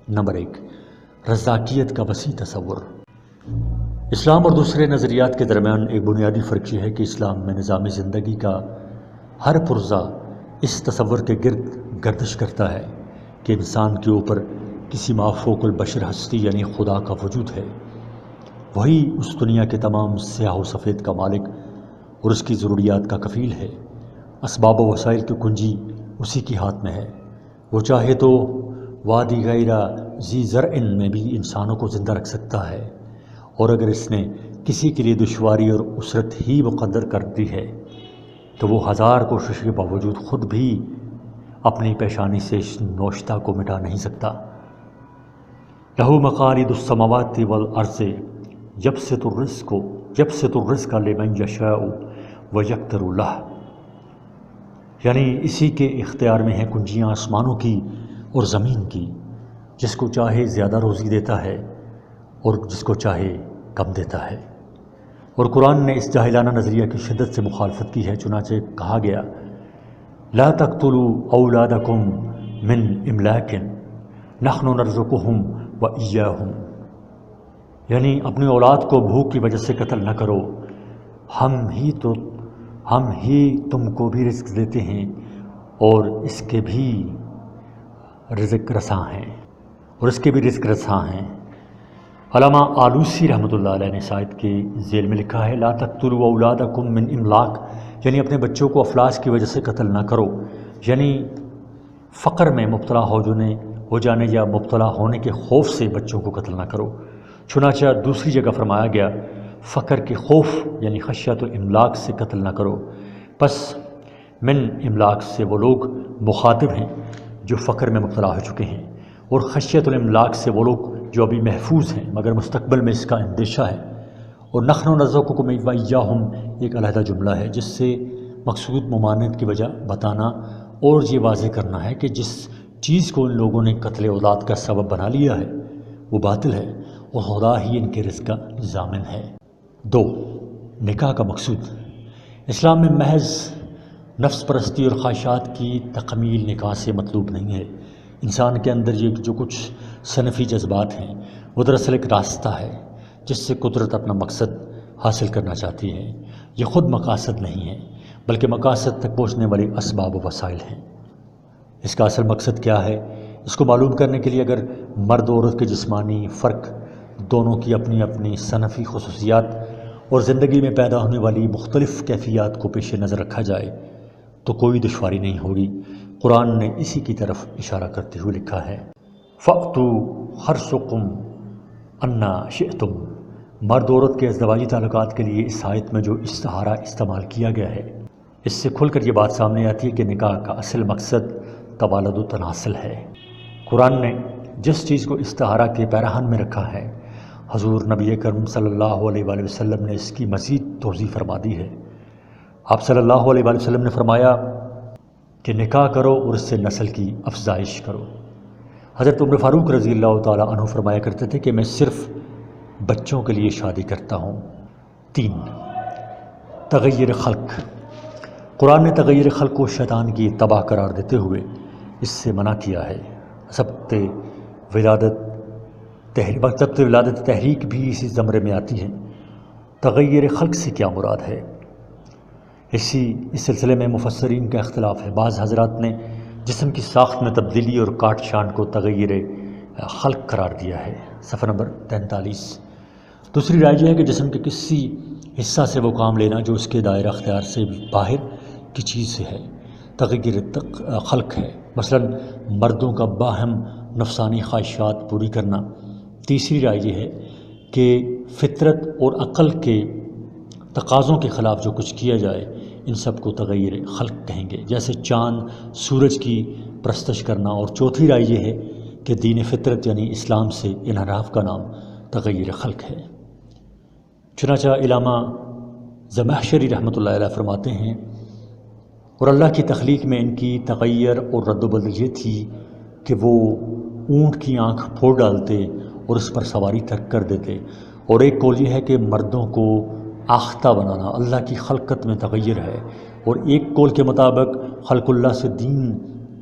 نمبر 1، رزاقیت کا وسیع تصور۔ اسلام اور دوسرے نظریات کے درمیان ایک بنیادی فرق یہ ہے کہ اسلام میں نظام زندگی کا ہر پرزہ اس تصور کے گرد گردش کرتا ہے کہ انسان کے اوپر کسی مافوق البشر ہستی یعنی خدا کا وجود ہے، وہی اس دنیا کے تمام سیاہ و سفید کا مالک اور اس کی ضروریات کا کفیل ہے۔ اسباب و وسائل کی کنجی اسی کے ہاتھ میں ہے، وہ چاہے تو وادی غیرہ ذی زرع میں بھی انسانوں کو زندہ رکھ سکتا ہے، اور اگر اس نے کسی کے لیے دشواری اور اسرت ہی مقدر کر دی ہے تو وہ ہزار کوشش کے باوجود خود بھی اپنی پیشانی سے اس نوشتہ کو مٹا نہیں سکتا۔ لہو مقالید السماوات والارض یبسط الرزق لمن یشاء ویقدر لہ، یعنی اسی کے اختیار میں ہیں کنجیاں آسمانوں کی اور زمین کی، جس کو چاہے زیادہ روزی دیتا ہے اور جس کو چاہے کم دیتا ہے۔ اور قرآن نے اس جاہلانہ نظریہ کی شدت سے مخالفت کی ہے، چنانچہ کہا گیا لا تقتلوا اولادکم من املاک نحن نرزقهم وإیاہم، یعنی اپنی اولاد کو بھوک کی وجہ سے قتل نہ کرو، ہم ہی تم کو بھی رزق دیتے ہیں اور اس کے بھی رزق رساں ہیں۔ علامہ آلوسی رحمۃ اللہ علیہ نے شاید کے ذیل میں لکھا ہے لا تقتلوا اولادکم من املاک، یعنی اپنے بچوں کو افلاس کی وجہ سے قتل نہ کرو، یعنی فقر میں مبتلا ہو جانے یا مبتلا ہونے کے خوف سے بچوں کو قتل نہ کرو۔ چنانچہ دوسری جگہ فرمایا گیا فقر کے خوف یعنی خشیت الاملاک سے قتل نہ کرو۔ پس من املاک سے وہ لوگ مخاطب ہیں جو فقر میں مبتلا ہو چکے ہیں، اور خشیت الاملاک سے وہ لوگ جو ابھی محفوظ ہیں مگر مستقبل میں اس کا اندیشہ ہے۔ اور نحن نرزقکم وإیاہم ایک علیحدہ جملہ ہے جس سے مقصود ممانعت کی وجہ بتانا اور یہ واضح کرنا ہے کہ جس چیز کو ان لوگوں نے قتل اولاد کا سبب بنا لیا ہے وہ باطل ہے اور خدا ہی ان کے رزق کا ضامن ہے۔ 2، نکاح کا مقصود۔ اسلام میں محض نفس پرستی اور خواہشات کی تکمیل نکاح سے مطلوب نہیں ہے۔ انسان کے اندر یہ جو کچھ صنفی جذبات ہیں وہ دراصل ایک راستہ ہے جس سے قدرت اپنا مقصد حاصل کرنا چاہتی ہے۔ یہ خود مقاصد نہیں ہے بلکہ مقاصد تک پہنچنے والے اسباب و وسائل ہیں۔ اس کا اصل مقصد کیا ہے اس کو معلوم کرنے کے لیے اگر مرد و عورت کے جسمانی فرق، دونوں کی اپنی اپنی صنفی خصوصیات اور زندگی میں پیدا ہونے والی مختلف کیفیات کو پیش نظر رکھا جائے تو کوئی دشواری نہیں ہوگی۔ قرآن نے اسی کی طرف اشارہ کرتے ہوئے لکھا ہے فَأْتُوا حَرْثَكُمْ أَنَّىٰ شِئْتُمْ۔ مرد عورت کے ازدواجی تعلقات کے لیے اس آیت میں جو استعارہ استعمال کیا گیا ہے اس سے کھل کر یہ بات سامنے آتی ہے کہ نکاح کا اصل مقصد توالد و تناسل ہے۔ قرآن نے جس چیز کو استعارہ کے پیراہن میں رکھا ہے، حضور نبی اکرم صلی اللہ علیہ وآلہ وسلم نے اس کی مزید توضیح فرما دی ہے۔ آپ صلی اللہ علیہ وآلہ وسلم نے فرمایا کہ نکاح کرو اور اس سے نسل کی افزائش کرو۔ حضرت عمر فاروق رضی اللہ تعالیٰ عنہ فرمایا کرتے تھے کہ میں صرف بچوں کے لیے شادی کرتا ہوں۔ 3، تغیر خلق۔ قرآن نے تغیر خلق کو شیطان کی تباہ قرار دیتے ہوئے اس سے منع کیا ہے۔ ضبط ولادت تحریک بھی اسی زمرے میں آتی ہے۔ تغیر خلق سے کیا مراد ہے؟ اس سلسلے میں مفسرین کا اختلاف ہے۔ بعض حضرات نے جسم کی ساخت میں تبدیلی اور کاٹ چھانٹ کو تغیر خلق قرار دیا ہے، صفحہ نمبر 43۔ دوسری رائے یہ ہے کہ جسم کے کسی حصہ سے وہ کام لینا جو اس کے دائرہ اختیار سے باہر کی چیز سے ہے، تغیر خلق ہے۔ مثلا مردوں کا باہم نفسانی خواہشات پوری کرنا۔ تیسری رائے یہ ہے کہ فطرت اور عقل کے تقاضوں کے خلاف جو کچھ کیا جائے ان سب کو تغیر خلق کہیں گے، جیسے چاند سورج کی پرستش کرنا۔ اور چوتھی رائے یہ ہے کہ دین فطرت یعنی اسلام سے انحراف کا نام تغیر خلق ہے۔ چنانچہ علامہ زمخشری رحمۃ اللہ علیہ فرماتے ہیں، اور اللہ کی تخلیق میں ان کی تغیر اور رد و بدل یہ تھی کہ وہ اونٹ کی آنکھ پھوڑ ڈالتے اور اس پر سواری ترک کر دیتے۔ اور ایک قول یہ ہے کہ مردوں کو آختہ بنانا اللہ کی خلقت میں تغیر ہے، اور ایک قول کے مطابق خلق اللہ سے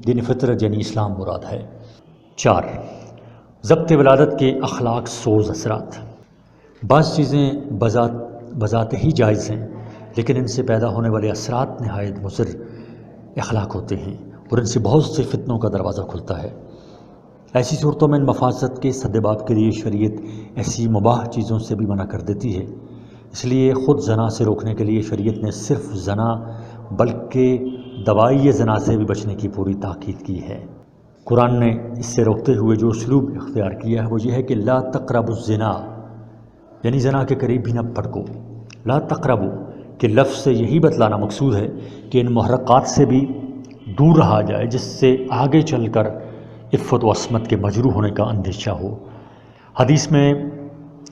دین فطرت یعنی اسلام مراد ہے۔ 4، ضبط ولادت کے اخلاق سوز اثرات۔ بعض چیزیں بذات ہی جائز ہیں، لیکن ان سے پیدا ہونے والے اثرات نہایت مضر اخلاق ہوتے ہیں اور ان سے بہت سے فتنوں کا دروازہ کھلتا ہے۔ ایسی صورتوں میں ان مفاسد کے سدباب کے لیے شریعت ایسی مباح چیزوں سے بھی منع کر دیتی ہے۔ اس لیے خود زنا سے روکنے کے لیے شریعت نے صرف زنا بلکہ دوائی زنا سے بھی بچنے کی پوری تاکید کی ہے۔ قرآن نے اس سے روکتے ہوئے جو اسلوب اختیار کیا ہے وہ یہ ہے کہ لا تقربوا الزنا، یعنی زنا کے قریب بھی نہ پھٹکو۔ لا تقربوا کہ لفظ سے یہی بتلانا مقصود ہے کہ ان محرقات سے بھی دور رہا جائے جس سے آگے چل کر عفت و عصمت کے مجروح ہونے کا اندیشہ ہو۔ حدیث میں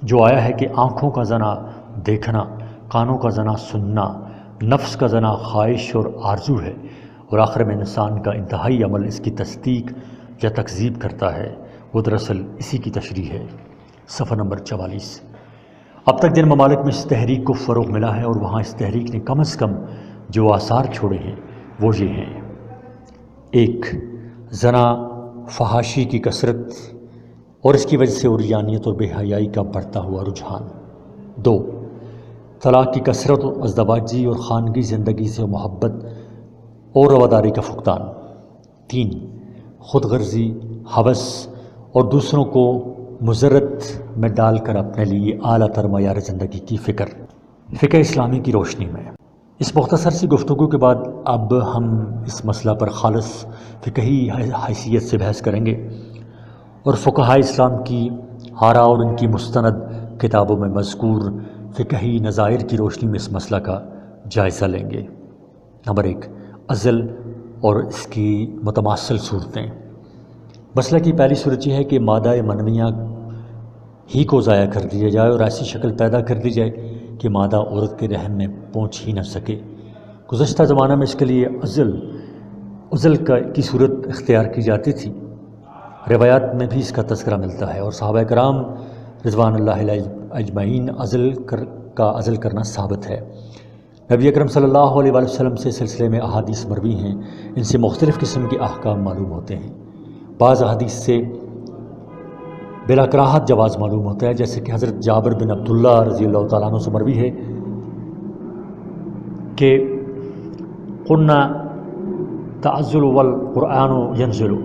جو آیا ہے کہ آنکھوں کا زنا دیکھنا، کانوں کا زنا سننا، نفس کا زنا خواہش اور آرزو ہے، اور آخر میں انسان کا انتہائی عمل اس کی تصدیق یا تکذیب کرتا ہے، وہ دراصل اسی کی تشریح ہے، صفحہ نمبر 44۔ اب تک جن ممالک میں اس تحریک کو فروغ ملا ہے اور وہاں اس تحریک نے کم از کم جو آثار چھوڑے ہیں وہ یہ ہیں: 1، زنا فحاشی کی کثرت اور اس کی وجہ سے عریانیت اور بے حیائی کا بڑھتا ہوا رجحان۔ 2، طلاق کی کثرت اور ازدواجی اور خانگی زندگی سے محبت اور رواداری کا فقدان۔ 3، خود غرضی، ہوس اور دوسروں کو مضرت میں ڈال کر اپنے لیے اعلیٰ تر معیار زندگی کی فقہ اسلامی کی روشنی میں۔ اس مختصر سی گفتگو کے بعد اب ہم اس مسئلہ پر خالص فقہی حیثیت سے بحث کریں گے اور فقہائے اسلام کی آراء اور ان کی مستند کتابوں میں مذکور فقہی نظائر کی روشنی میں اس مسئلہ کا جائزہ لیں گے۔ نمبر 1، ازل اور اس کی متماثل صورتیں۔ مسئلہ کی پہلی صورت یہ ہے کہ مادہ منویہ ہی کو ضائع کر دیا جائے اور ایسی شکل پیدا کر دی جائے کہ مادہ عورت کے رحم میں پہنچ ہی نہ سکے۔ گزشتہ زمانہ میں اس کے لیے عزل کی صورت اختیار کی جاتی تھی۔ روایات میں بھی اس کا تذکرہ ملتا ہے اور صحابہ کرام رضوان اللہ علیہ اجمعین عزل کرنا ثابت ہے۔ نبی اکرم صلی اللہ علیہ وآلہ وسلم سے سلسلے میں احادیث مروی ہیں، ان سے مختلف قسم کے احکام معلوم ہوتے ہیں۔ بعض احادیث سے بلا کراہت جواز معلوم ہوتا ہے، جیسے کہ حضرت جابر بن عبداللہ رضی اللہ تعالیٰ عنہ سے مروی ہے کہ قلنا تعزل والقرآن ینزل،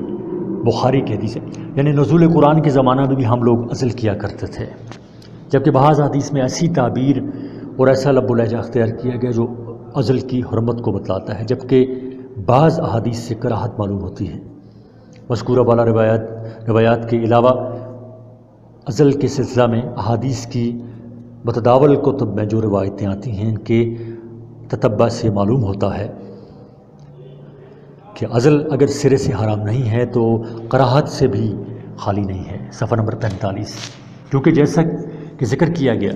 بخاری کی حدیث ہے، یعنی نزول قرآن کے زمانہ میں بھی ہم لوگ عزل کیا کرتے تھے، جبکہ بعض حدیث میں ایسی تعبیر اور ایسا لب و لہجہ اختیار کیا گیا جو عزل کی حرمت کو بتلاتا ہے، جبکہ بعض احادیث سے کراہت معلوم ہوتی ہے۔ مذکورہ بالا روایات کے علاوہ عزل کے سلسلہ میں احادیث کی متداول کتب میں جو روایتیں آتی ہیں ان کے تتبع سے معلوم ہوتا ہے کہ عزل اگر سرے سے حرام نہیں ہے تو کراہت سے بھی خالی نہیں ہے۔ صفحہ نمبر 45۔ کیونکہ جیسا کہ ذکر کیا گیا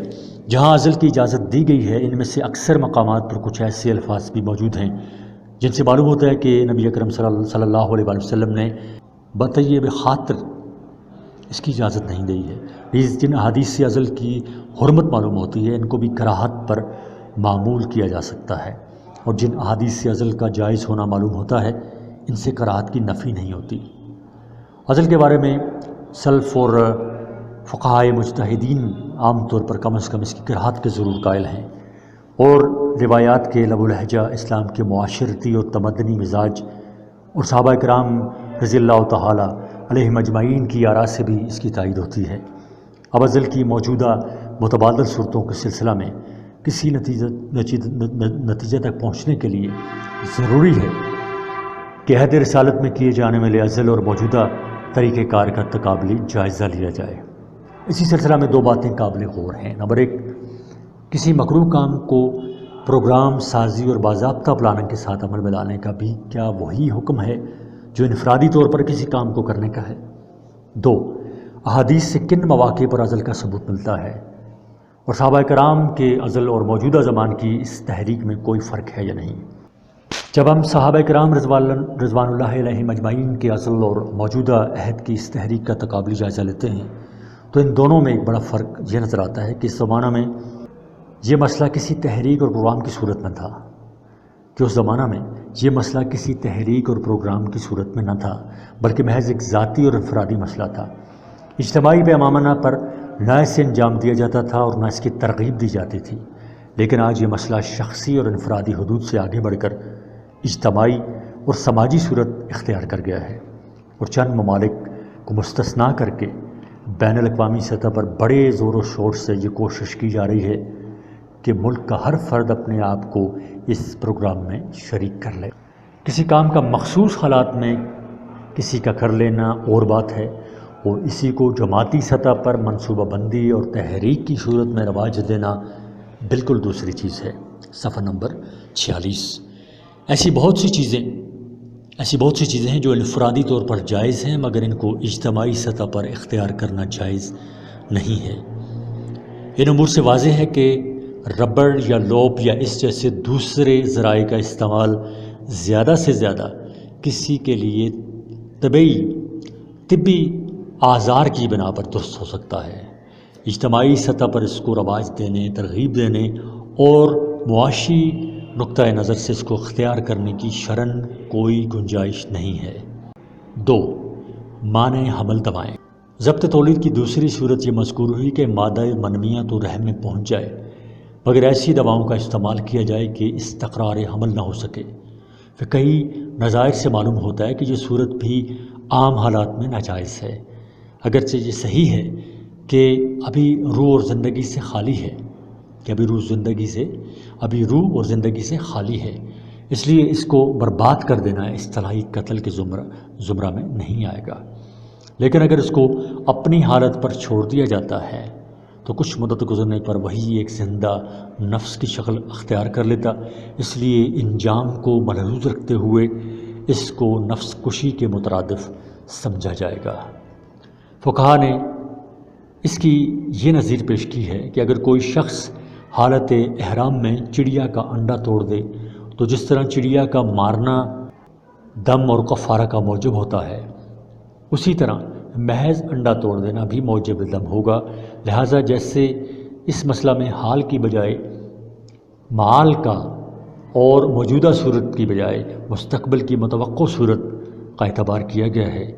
جہاں عزل کی اجازت دی گئی ہے ان میں سے اکثر مقامات پر کچھ ایسے الفاظ بھی موجود ہیں جن سے معلوم ہوتا ہے کہ نبی اکرم صلی اللہ علیہ وآلہ وسلم نے بطیب خاطر اس کی اجازت نہیں دی ہے۔ جن احادیث سے عزل کی حرمت معلوم ہوتی ہے ان کو بھی کراہت پر معمول کیا جا سکتا ہے، اور جن احادیث سے عزل کا جائز ہونا معلوم ہوتا ہے ان سے کراہت کی نفی نہیں ہوتی۔ عزل کے بارے میں سلف اور فقہائے مجتہدین عام طور پر کم از کم اس کی کراہت کے ضرور قائل ہیں، اور روایات کے لب و لہجہ، اسلام کے معاشرتی اور تمدنی مزاج اور صحابہ کرام رضی اللہ تعالی علیہم اجمعین کی آراء سے بھی اس کی تائید ہوتی ہے۔ اب عزل کی موجودہ متبادل صورتوں کے سلسلہ میں کسی نتیجے تک پہنچنے کے لیے ضروری ہے کہ عہد رسالت میں کیے جانے والے عزل اور موجودہ طریقہ کار کا تقابلی جائزہ لیا جائے۔ اسی سلسلہ میں دو باتیں قابل غور ہیں۔ نمبر ایک، کسی مکروہ کام کو پروگرام سازی اور باضابطہ پلاننگ کے ساتھ عمل میں لانے کا بھی کیا وہی حکم ہے جو انفرادی طور پر کسی کام کو کرنے کا ہے؟ دو، احادیث سے کن مواقع پر عزل کا ثبوت ملتا ہے، اور صحابہ کرام کے عزل اور موجودہ زمان کی اس تحریک میں کوئی فرق ہے یا نہیں؟ جب ہم صحابہ کرام رضوان اللہ علیہم اجمعین کے عزل اور موجودہ عہد کی اس تحریک کا تقابلی جائزہ لیتے ہیں تو ان دونوں میں ایک بڑا فرق یہ نظر آتا ہے کہ اس زمانہ میں یہ مسئلہ کسی تحریک اور پروگرام کی صورت میں تھا، کہ اس زمانہ میں یہ مسئلہ کسی تحریک اور پروگرام کی صورت میں نہ تھا، بلکہ محض ایک ذاتی اور انفرادی مسئلہ تھا۔ اجتماعی پیمانہ پر نہ اسے انجام دیا جاتا تھا اور نہ اس کی ترغیب دی جاتی تھی، لیکن آج یہ مسئلہ شخصی اور انفرادی حدود سے آگے بڑھ کر اجتماعی اور سماجی صورت اختیار کر گیا ہے، اور چند ممالک کو مستثنا کر کے بین الاقوامی سطح پر بڑے زور و شور سے یہ کوشش کی جا رہی ہے کہ ملک کا ہر فرد اپنے آپ کو اس پروگرام میں شریک کر لے۔ کسی کام کا مخصوص حالات میں کسی کا کر لینا اور بات ہے، اور اسی کو جماعتی سطح پر منصوبہ بندی اور تحریک کی صورت میں رواج دینا بالکل دوسری چیز ہے۔ صفحہ نمبر 46۔ ایسی بہت سی چیزیں ہیں جو انفرادی طور پر جائز ہیں، مگر ان کو اجتماعی سطح پر اختیار کرنا جائز نہیں ہے۔ ان امور سے واضح ہے کہ ربڑ یا لوپ یا اس جیسے دوسرے ذرائع کا استعمال زیادہ سے زیادہ کسی کے لیے طبی آزار کی بنا پر درست ہو سکتا ہے۔ اجتماعی سطح پر اس کو رواج دینے، ترغیب دینے اور معاشی نقطہ نظر سے اس کو اختیار کرنے کی شرعاً کوئی گنجائش نہیں ہے۔ دو، مانع حمل دوائیں۔ ضبط تولید کی دوسری صورت یہ مذکور ہوئی کہ مادہ منویہ تو رحم میں پہنچ جائے، مگر ایسی دواؤں کا استعمال کیا جائے کہ استقرار حمل نہ ہو سکے۔ پھر کئی نظائر سے معلوم ہوتا ہے کہ یہ صورت بھی عام حالات میں ناجائز ہے، اگرچہ یہ صحیح ہے کہ ابھی روح اور زندگی سے خالی ہے، روح اور زندگی سے خالی ہے، اس لیے اس کو برباد کر دینا اصطلاحی قتل کے زمرہ میں نہیں آئے گا۔ لیکن اگر اس کو اپنی حالت پر چھوڑ دیا جاتا ہے تو کچھ مدت گزرنے پر وہی ایک زندہ نفس کی شکل اختیار کر لیتا، اس لیے انجام کو ملحوظ رکھتے ہوئے اس کو نفس کشی کے مترادف سمجھا جائے گا۔ فقہا نے اس کی یہ نظیر پیش کی ہے کہ اگر کوئی شخص حالت احرام میں چڑیا کا انڈا توڑ دے تو جس طرح چڑیا کا مارنا دم اور کفارہ کا موجب ہوتا ہے، اسی طرح محض انڈا توڑ دینا بھی موجب دم ہوگا۔ لہٰذا جیسے اس مسئلہ میں حال کی بجائے معال کا اور موجودہ صورت کی بجائے مستقبل کی متوقع صورت کا اعتبار کیا گیا ہے،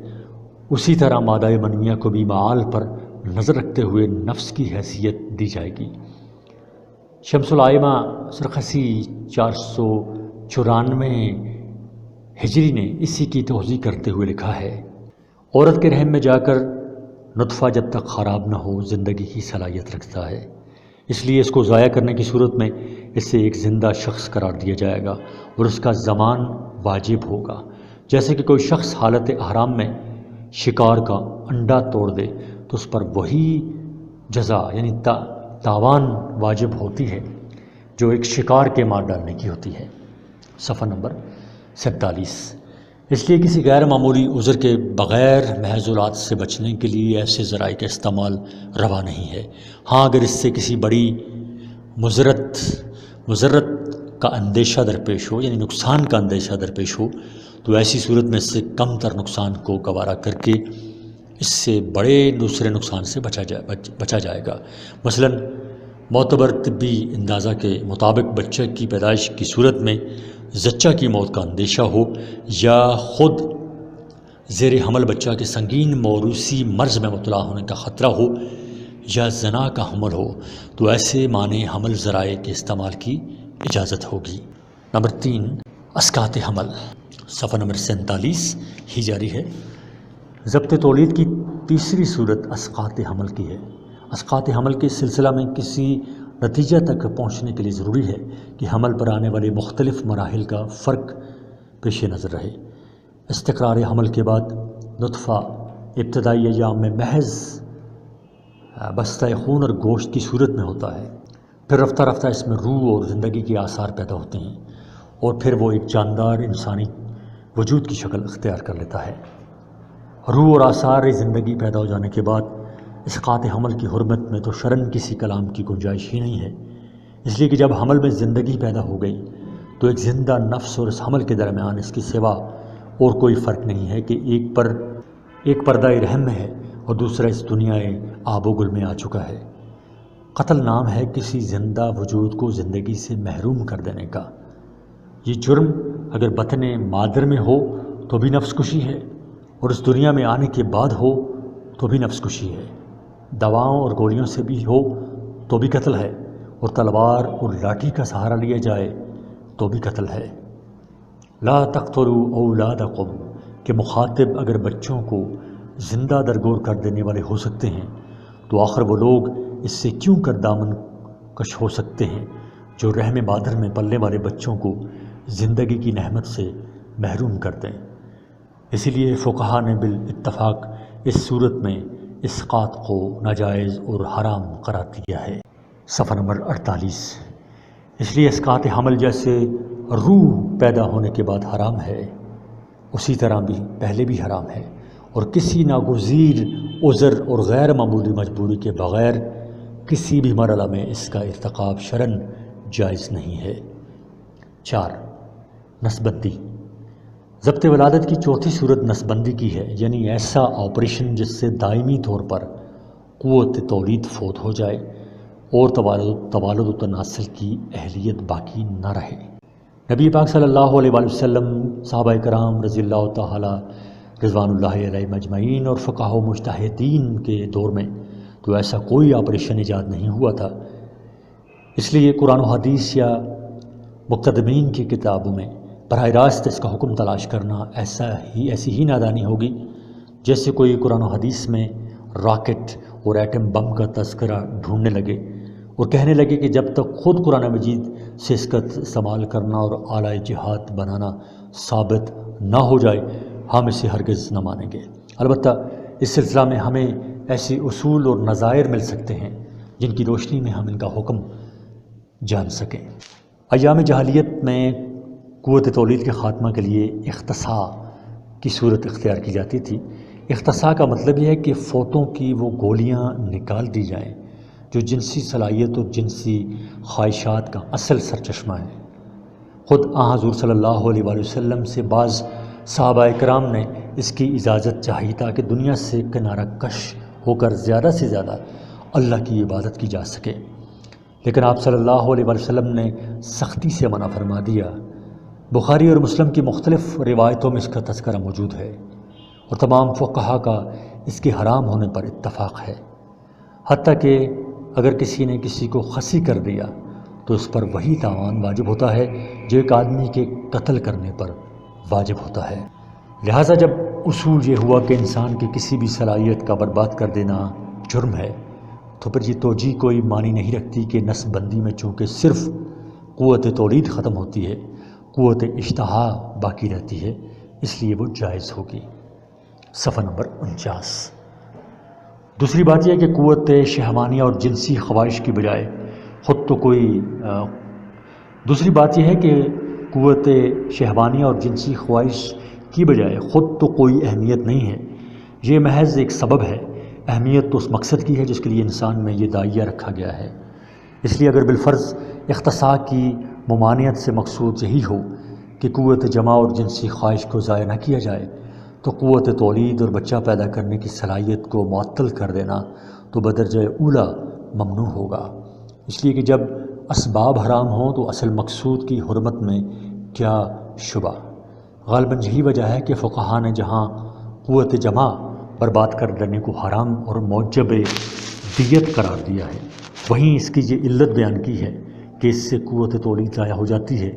اسی طرح مادہ منویہ کو بھی معال پر نظر رکھتے ہوئے نفس کی حیثیت دی جائے گی۔ شمس الائمہ سرخسی 494 ہجری نے اسی کی توضیح کرتے ہوئے لکھا ہے، عورت کے رحم میں جا کر نطفہ جب تک خراب نہ ہو زندگی کی صلاحیت رکھتا ہے، اس لیے اس کو ضائع کرنے کی صورت میں اسے ایک زندہ شخص قرار دیا جائے گا اور اس کا زمان واجب ہوگا۔ جیسے کہ کوئی شخص حالت احرام میں شکار کا انڈا توڑ دے تو اس پر وہی جزا یعنی تاوان واجب ہوتی ہے جو ایک شکار کے مار ڈالنے کی ہوتی ہے۔ صفحہ نمبر 47۔ اس لیے کسی غیر معمولی عذر کے بغیر محظورات سے بچنے کے لیے ایسے ذرائع کا استعمال روا نہیں ہے۔ ہاں اگر اس سے کسی بڑی مضرت کا اندیشہ درپیش ہو، یعنی نقصان کا اندیشہ درپیش ہو، تو ایسی صورت میں اس سے کم تر نقصان کو گوارا کر کے اس سے بڑے دوسرے نقصان سے بچا جائے گا۔ مثلا معتبر طبی اندازہ کے مطابق بچہ کی پیدائش کی صورت میں زچہ کی موت کا اندیشہ ہو یا خود زیر حمل بچہ کے سنگین موروثی مرض میں مبتلا ہونے کا خطرہ ہو یا زنا کا حمل ہو، تو ایسے مانع حمل ذرائع کے استعمال کی اجازت ہوگی۔ نمبر 3، اسقاط حمل۔ صفحہ نمبر 47 ہی جاری ہے۔ ضبط تولید کی تیسری صورت اسقاط حمل کی ہے۔ اسقاط حمل کے سلسلہ میں کسی نتیجہ تک پہنچنے کے لیے ضروری ہے کہ حمل پر آنے والے مختلف مراحل کا فرق پیش نظر رہے۔ استقرار حمل کے بعد نطفہ ابتدائی ایام میں محض بستہ خون اور گوشت کی صورت میں ہوتا ہے، پھر رفتہ رفتہ اس میں روح اور زندگی کے آثار پیدا ہوتے ہیں، اور پھر وہ ایک جاندار انسانی وجود کی شکل اختیار کر لیتا ہے۔ روح اور آثار زندگی پیدا ہو جانے کے بعد اسقاط حمل کی حرمت میں تو شرعاً کسی کلام کی گنجائش ہی نہیں ہے، اس لیے کہ جب حمل میں زندگی پیدا ہو گئی تو ایک زندہ نفس اور اس حمل کے درمیان اس کے سوا اور کوئی فرق نہیں ہے کہ ایک پردہ رحم میں ہے اور دوسرا اس دنیا آب و گل میں آ چکا ہے۔ قتل نام ہے کسی زندہ وجود کو زندگی سے محروم کر دینے کا۔ یہ جرم اگر بطن مادر میں ہو تو بھی نفس کشی ہے، اور اس دنیا میں آنے کے بعد ہو تو بھی نفس کشی ہے۔ دواؤں اور گولیوں سے بھی ہو تو بھی قتل ہے، اور تلوار اور لاٹھی کا سہارا لیا جائے تو بھی قتل ہے۔ لا تقتلوا اولادکم کہ مخاطب اگر بچوں کو زندہ درگور کر دینے والے ہو سکتے ہیں تو آخر وہ لوگ اس سے کیوں کر دامن کش ہو سکتے ہیں جو رحم مادر میں پلنے والے بچوں کو زندگی کی نعمت سے محروم کر دیں۔ اسی لیے فقہا نے بالاتفاق اس صورت میں اسقاط کو ناجائز اور حرام قرار دیا ہے۔ صفحہ نمبر 48۔ اس لیے اسقاط حمل جیسے روح پیدا ہونے کے بعد حرام ہے، اسی طرح بھی پہلے بھی حرام ہے، اور کسی ناگزیر عذر اور غیر معمولی مجبوری کے بغیر کسی بھی مرحلہ میں اس کا ارتکاب شرعاً جائز نہیں ہے۔ 4، نسبندی۔ ضبط ولادت کی چوتھی صورت نسبندی کی ہے، یعنی ایسا آپریشن جس سے دائمی طور پر قوت تولید فوت ہو جائے اور توالد و تناسل کی اہلیت باقی نہ رہے۔ نبی پاک صلی اللہ علیہ وآلہ وسلم، صحابہ کرام رضی اللہ تعالی رضوان اللہ علیہ مجمعین اور فقہاء و مجتہدین کے دور میں تو ایسا کوئی آپریشن ایجاد نہیں ہوا تھا۔ اس لیے قرآن و حدیث یا مقتدمین کی کتابوں میں براہ راست اس کا حکم تلاش کرنا ایسی ہی نادانی ہوگی جیسے کوئی قرآن و حدیث میں راکٹ اور ایٹم بم کا تذکرہ ڈھونڈنے لگے اور کہنے لگے کہ جب تک خود قرآن مجید سے اس کا استعمال کرنا اور اعلیٰ جہاد بنانا ثابت نہ ہو جائے ہم اسے ہرگز نہ مانیں گے۔ البتہ اس سلسلہ میں ہمیں ایسے اصول اور نظائر مل سکتے ہیں جن کی روشنی میں ہم ان کا حکم جان سکیں۔ ایام جاہلیت میں قوت تولید کے خاتمہ کے لیے اختصاء کی صورت اختیار کی جاتی تھی۔ اختصاء کا مطلب یہ ہے کہ فوتوں کی وہ گولیاں نکال دی جائیں جو جنسی صلاحیت اور جنسی خواہشات کا اصل سرچشمہ ہے۔ خود حضور صلی اللہ علیہ وآلہ وسلم سے بعض صحابہ کرام نے اس کی اجازت چاہی تاکہ دنیا سے کنارہ کش ہو کر زیادہ سے زیادہ اللہ کی عبادت کی جا سکے، لیکن آپ صلی اللہ علیہ وآلہ وسلم نے سختی سے منع فرما دیا۔ بخاری اور مسلم کی مختلف روایتوں میں اس کا تذکرہ موجود ہے اور تمام فقہا کا اس کے حرام ہونے پر اتفاق ہے، حتیٰ کہ اگر کسی نے کسی کو خصی کر دیا تو اس پر وہی تاوان واجب ہوتا ہے جو ایک آدمی کے قتل کرنے پر واجب ہوتا ہے۔ لہٰذا جب اصول یہ ہوا کہ انسان کی کسی بھی صلاحیت کا برباد کر دینا جرم ہے تو پھر یہ توجیہ کوئی معنی نہیں رکھتی کہ نسب بندی میں چونکہ صرف قوت تولید ختم ہوتی ہے، قوت اشتہا باقی رہتی ہے، اس لیے وہ جائز ہوگی۔ صفحہ نمبر 49۔ دوسری بات یہ ہے کہ قوت شہوانیہ اور جنسی خواہش کی بجائے خود تو کوئی دوسری بات یہ ہے کہ قوت شہوانی اور جنسی خواہش کی بجائے خود تو کوئی اہمیت نہیں ہے، یہ محض ایک سبب ہے۔ اہمیت تو اس مقصد کی ہے جس کے لیے انسان میں یہ داعیہ رکھا گیا ہے۔ اس لیے اگر بالفرض اختصاص کی ممانعت سے مقصود یہی ہو کہ قوت جمع اور جنسی خواہش کو ضائع نہ کیا جائے، تو قوت تولید اور بچہ پیدا کرنے کی صلاحیت کو معطل کر دینا تو بدرجہ اولیٰ ممنوع ہوگا۔ اس لیے کہ جب اسباب حرام ہوں تو اصل مقصود کی حرمت میں کیا شبہ۔ غالباً یہی وجہ ہے کہ فقہا نے جہاں قوت جمع برباد کر دینے کو حرام اور موجب دیت قرار دیا ہے، وہیں اس کی یہ علت بیان کی ہے کہ اس سے قوت تولید ضائع ہو جاتی ہے۔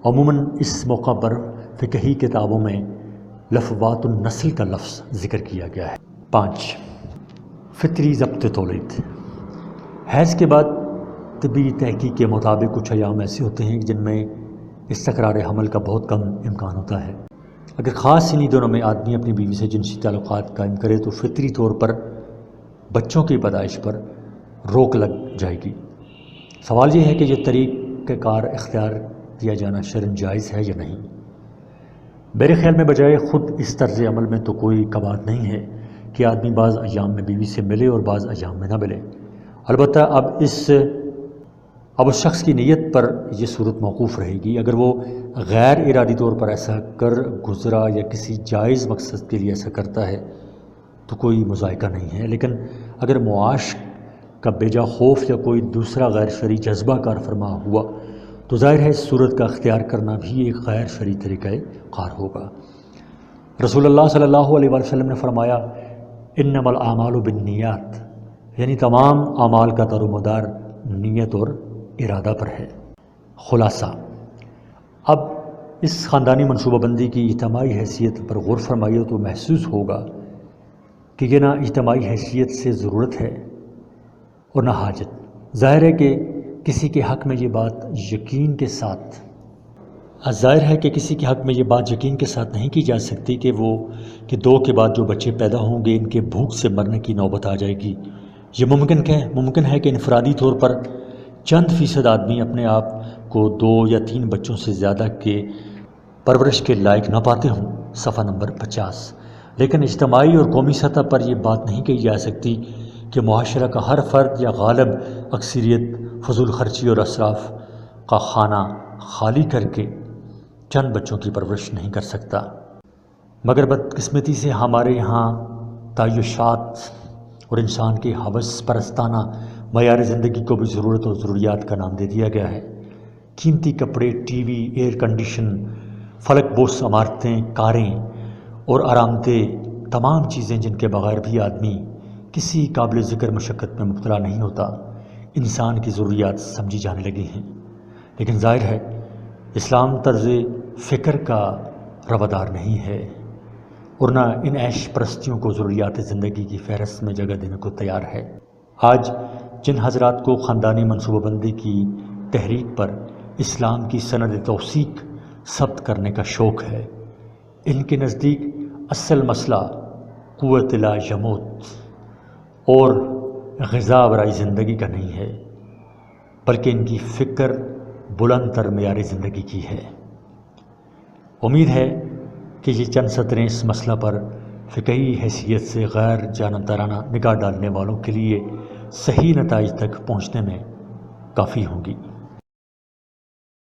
عموماً اس موقع پر فقہی کتابوں میں لفوات النسل کا لفظ ذکر کیا گیا ہے۔ 5 فطری ضبط تولید۔ حیض کے بعد طبی تحقیق کے مطابق کچھ ایام ایسے ہوتے ہیں جن میں استقرار حمل کا بہت کم امکان ہوتا ہے۔ اگر خاص انہی دنوں میں آدمی اپنی بیوی سے جنسی تعلقات قائم کرے تو فطری طور پر بچوں کی پیدائش پر روک لگ جائے گی۔ سوال یہ ہے کہ یہ طریقہ کار اختیار کیا جانا شرعاً جائز ہے یا نہیں۔ میرے خیال میں بجائے خود اس طرز عمل میں تو کوئی کباہت نہیں ہے کہ آدمی بعض ایام میں بیوی سے ملے اور بعض ایام میں نہ ملے۔ البتہ اب اس شخص کی نیت پر یہ صورت موقوف رہے گی۔ اگر وہ غیر ارادی طور پر ایسا کر گزرا یا کسی جائز مقصد کے لیے ایسا کرتا ہے تو کوئی مذائقہ نہیں ہے، لیکن اگر معاش کا بیجا خوف یا کوئی دوسرا غیر شرعی جذبہ کار فرما ہوا تو ظاہر ہے اس صورت کا اختیار کرنا بھی ایک غیر شرعی طریقہ کار ہوگا۔ رسول اللہ صلی اللہ علیہ وآلہ وسلم نے فرمایا انما الاعمال بالنیات، یعنی تمام اعمال کا دار و مدار نیت اور ارادہ پر ہے۔ خلاصہ، اب اس خاندانی منصوبہ بندی کی اجتماعی حیثیت پر غور فرمائیے تو محسوس ہوگا کہ یہ نہ اجتماعی حیثیت سے ضرورت ہے اور نہ حاجت۔ ظاہر ہے کہ کسی کے حق میں یہ بات یقین کے ساتھ نہیں کی جا سکتی کہ دو کے بعد جو بچے پیدا ہوں گے ان کے بھوک سے مرنے کی نوبت آ جائے گی۔ یہ ممکن ہے کہ انفرادی طور پر چند فیصد آدمی اپنے آپ کو 2 یا 3 بچوں سے زیادہ کے پرورش کے لائق نہ پاتے ہوں، صفحہ نمبر 50۔ لیکن اجتماعی اور قومی سطح پر یہ بات نہیں کہی جا سکتی کہ معاشرہ کا ہر فرد یا غالب اکثریت فضول خرچی اور اسراف کا خانہ خالی کر کے چند بچوں کی پرورش نہیں کر سکتا۔ مگر بدقسمتی سے ہمارے یہاں تعیشات اور انسان کے ہوس پرستانہ معیار زندگی کو بھی ضرورت اور ضروریات کا نام دے دیا گیا ہے۔ قیمتی کپڑے، ٹی وی، ایئر کنڈیشن، فلک بوس عمارتیں، کاریں اور آرام دہ تمام چیزیں جن کے بغیر بھی آدمی کسی قابل ذکر مشقت میں مبتلا نہیں ہوتا، انسان کی ضروریات سمجھی جانے لگی ہیں۔ لیکن ظاہر ہے اسلام طرز فکر کا روادار نہیں ہے اور نہ ان عیش پرستیوں کو ضروریات زندگی کی فہرست میں جگہ دینے کو تیار ہے۔ آج جن حضرات کو خاندانی منصوبہ بندی کی تحریک پر اسلام کی سند توثیق ثبت کرنے کا شوق ہے، ان کے نزدیک اصل مسئلہ قوت لا یموت اور غذا برائے زندگی کا نہیں ہے، بلکہ ان کی فکر بلند تر معیار زندگی کی ہے۔ امید ہے کہ یہ چند سطریں اس مسئلہ پر فقہی حیثیت سے غیر جانبدارانہ نگاہ ڈالنے والوں کے لیے صحیح نتائج تک پہنچنے میں کافی ہوں گی۔